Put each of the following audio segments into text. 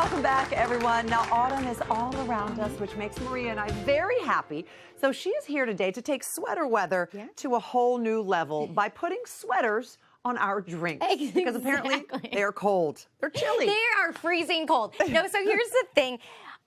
Welcome back, everyone. Now, autumn is all around us, which makes Maria and I very happy. So she is here today to take sweater weather to a whole new level by putting sweaters on our drinks. Because apparently they're cold. They're chilly. They are freezing cold. No, so here's the thing.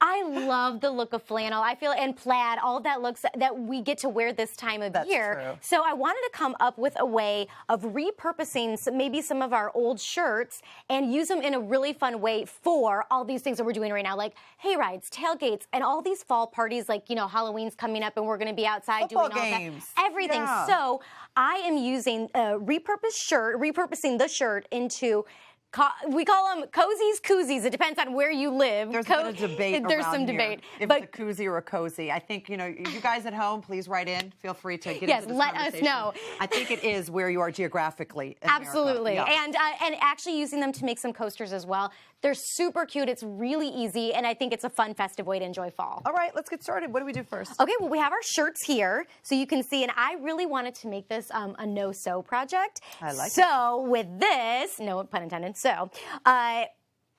I love the look of flannel. I feel, and plaid, all of that looks that we get to wear this time of year. True. So I wanted to come up with a way of repurposing maybe some of our old shirts and use them in a really fun way for all these things that we're doing right now, like hay rides, tailgates, and all these fall parties, like, you know, Halloween's coming up and we're going to be outside Football doing all games. that. Everything. Yeah. So I am using a repurposing the shirt into we call them cozies, koozies. It depends on where you live. There's been a debate There's around some here, debate. if But it's a koozie or a cozy. I think, you know, you guys at home, please write in. Feel free to get into this let us conversation. know. I think it is where you are geographically in absolutely. America. Yeah. And actually using them to make some coasters as well. They're super cute. It's really easy, and I think it's a fun, festive way to enjoy fall. All right, let's get started. What do we do first? Okay, well, we have our shirts here, so you can see, and I really wanted to make this a no-sew project. I like it. So with this, no pun intended,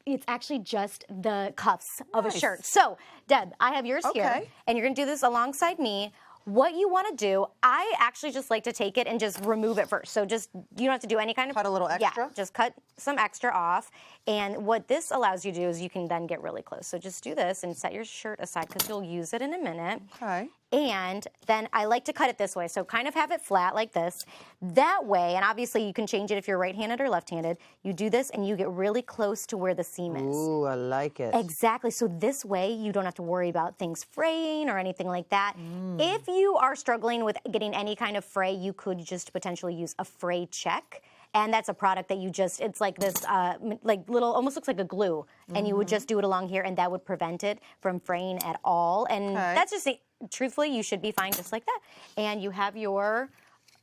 it's actually just the cuffs of a shirt. So, Deb, I have yours here, and you're going to do this alongside me. What you want to do, I actually just like to take it and just remove it first. So just, you don't have to do any kind of... Cut a little extra? Yeah, just cut some extra off. And what this allows you to do is you can then get really close. So just do this and set your shirt aside because you'll use it in a minute. Okay. And then I like to cut it this way. So kind of have it flat like this. That way, and obviously you can change it if you're right-handed or left-handed, you do this and you get really close to where the seam is. Ooh, I like it. Exactly. So this way you don't have to worry about things fraying or anything like that. If you are struggling with getting any kind of fray, you could just potentially use a fray check. And that's a product that you just, it's like this, like little, almost looks like a glue. And you would just do it along here and that would prevent it from fraying at all. And that's just, truthfully, you should be fine just like that. And you have your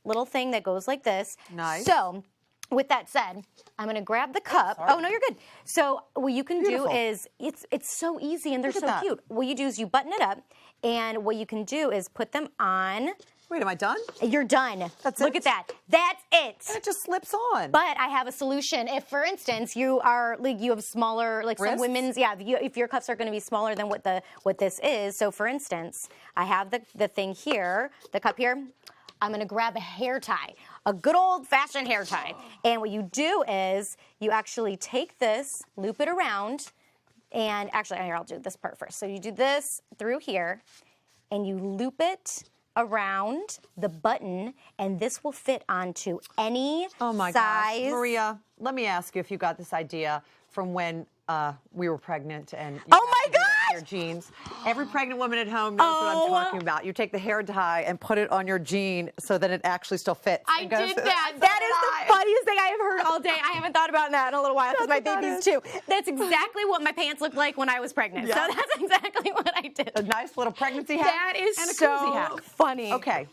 little thing that goes like this. Nice. So, with that said, I'm going to grab the cup. Oh, no, you're good. So what you can do is, it's so easy and they're so cute. What you do is you button it up. And what you can do is put them on. Wait, am I done? You're done. That's Look at that. That's it. And it just slips on. But I have a solution. If, for instance, you are like you have smaller, like some women's, if your cuffs are going to be smaller than what this is. So, for instance, I have the thing here, the cup here. I'm going to grab a hair tie, a good old-fashioned hair tie. And what you do is you actually take this, loop it around, and actually, here, I'll do this part first. So you do this through here, and you loop it around the button, and this will fit onto any size. Gosh. Maria, let me ask you if you got this idea from when we were pregnant and your jeans. Every pregnant woman at home knows what I'm talking about. You take the hair tie and put it on your jean so that it actually still fits. I did that. That is the funniest thing I have heard all day. I haven't thought about that in a little while because my baby's too. That's exactly what my pants looked like when I was pregnant. So that's exactly what I did. A nice little pregnancy hat That is and a so cozy hat. funny. Okay.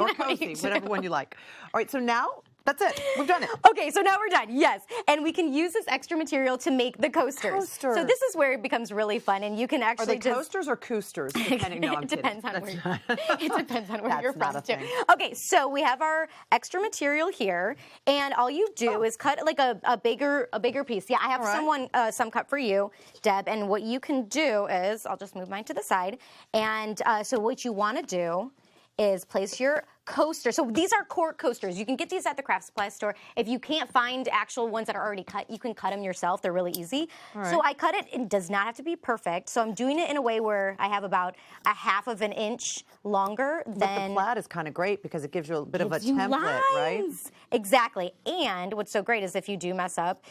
Or cozy, whatever one you like. All right, so now that's it. We've done it. Okay, so now we're done. Yes. And we can use this extra material to make the coasters. So this is where it becomes really fun, and you can actually Are they coasters or coasters? Depending, no, I'm it depends on kidding. where it depends on where you're from, not a too. thing. Okay, so we have our extra material here, and all you do is cut like a bigger piece. Yeah, I have some cut for you, Deb, and what you can do is, I'll just move mine to the side, and so what you want to do is place your coaster. So these are cork coasters. You can get these at the craft supply store. If you can't find actual ones that are already cut, you can cut them yourself. They're really easy. So I cut it. It does not have to be perfect. So I'm doing it in a way where I have about a half of an inch longer than... But the plaid is kind of great because it gives you a bit of a template, right? Exactly. And what's so great is if you do mess up,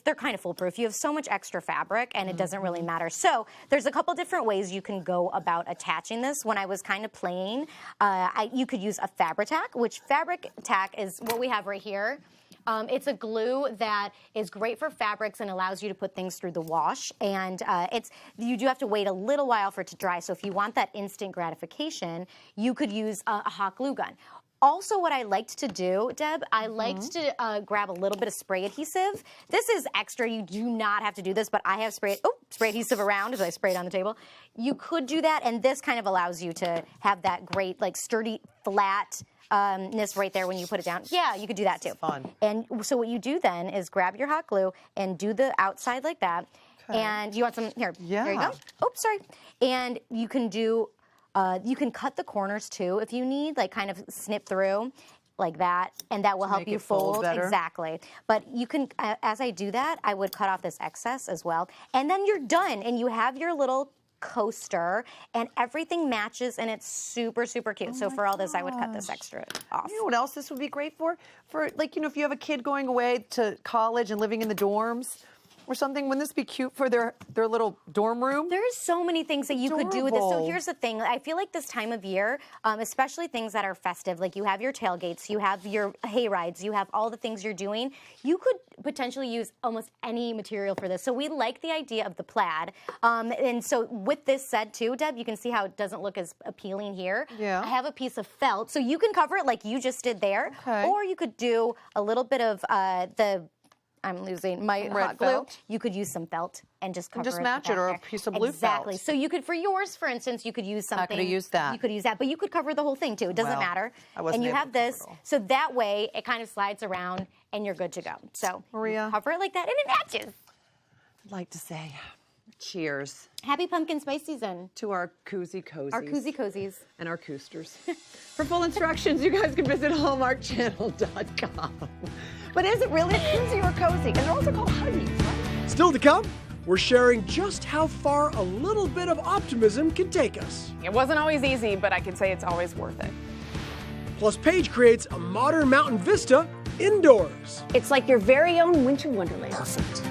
they're kind of foolproof. You have so much extra fabric, and it doesn't really matter. So there's a couple different ways you can go about attaching this. When I was kind of playing, you could use a fabric tack, which fabric tack is what we have right here. It's a glue that is great for fabrics and allows you to put things through the wash. And you do have to wait a little while for it to dry. So if you want that instant gratification, you could use a hot glue gun. Also, what I liked to do, Deb, I liked to grab a little bit of spray adhesive. This is extra. You do not have to do this, but I have spray adhesive around as I spray it on the table. You could do that, and this kind of allows you to have that great, like, sturdy, flat ness right there when you put it down. Yeah, you could do that too. Fun. And so what you do then is grab your hot glue and do the outside like that. And you want some, here, there you Yeah. go. Oops, sorry. And you can do, you can cut the corners too if you need, like kind of snip through like that, and that will help make you it fold better. Exactly. But you can, as I do that, I would cut off this excess as well. And then you're done, and you have your little coaster, and everything matches, and it's super, super cute. So for all this, I would cut this extra off. You know what else this would be great for? For, like, you know, if you have a kid going away to college and living in the dorms or something, wouldn't this be cute for their little dorm room? There's so many things that you could do with this. So Adorable. here's the thing. I feel like this time of year, especially things that are festive, like you have your tailgates, you have your hay rides, you have all the things you're doing, you could potentially use almost any material for this. So we like the idea of the plaid. And so with this said too, Deb, you can see how it doesn't look as appealing here. Yeah. I have a piece of felt, so you can cover it like you just did there. Okay. Or you could do a little bit of I'm losing my red hot glue. felt? You could use some felt and just cover just it. match with it, or that a there. piece of blue Exactly. felt. So you could, for yours, for instance, you could use something. coulda used that. You could use that, but you could cover the whole thing too. It doesn't Well, matter. I wasn't and you able have to cover this, it all. so that way it kind of slides around and you're good to go. So Maria. you cover it like that, and it matches. I'd like to say cheers Happy pumpkin spice season. to our koozie cozies. Our koozie cozies. And our coasters. For full instructions, you guys can visit hallmarkchannel.com. But is it really a koozie or a cozy? And they're also called huggies, right? Still to come, we're sharing just how far a little bit of optimism can take us. It wasn't always easy, but I can say it's always worth it. Plus, Paige creates a modern mountain vista indoors. It's like your very own winter wonderland. Perfect.